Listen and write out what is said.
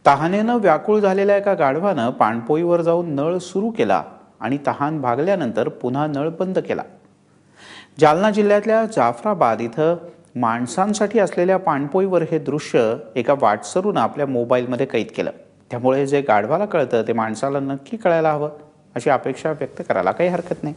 तहानेनं व्याकुळ झालेल्या एका गाढवानं पाणपोईवर जाऊन नळ सुरू केला आणि तहान भागल्यानंतर पुन्हा नळ बंद केला. जालना जिल्ह्यातल्या जाफराबाद इथं माणसांसाठी असलेल्या पाणपोईवर हे दृश्य एका वाटसरूनं आपल्या मोबाईलमध्ये कैद केलं. त्यामुळे जे गाढवाला कळतं ते माणसाला नक्की कळायला हवं अशी अपेक्षा व्यक्त करायला काही हरकत नाही.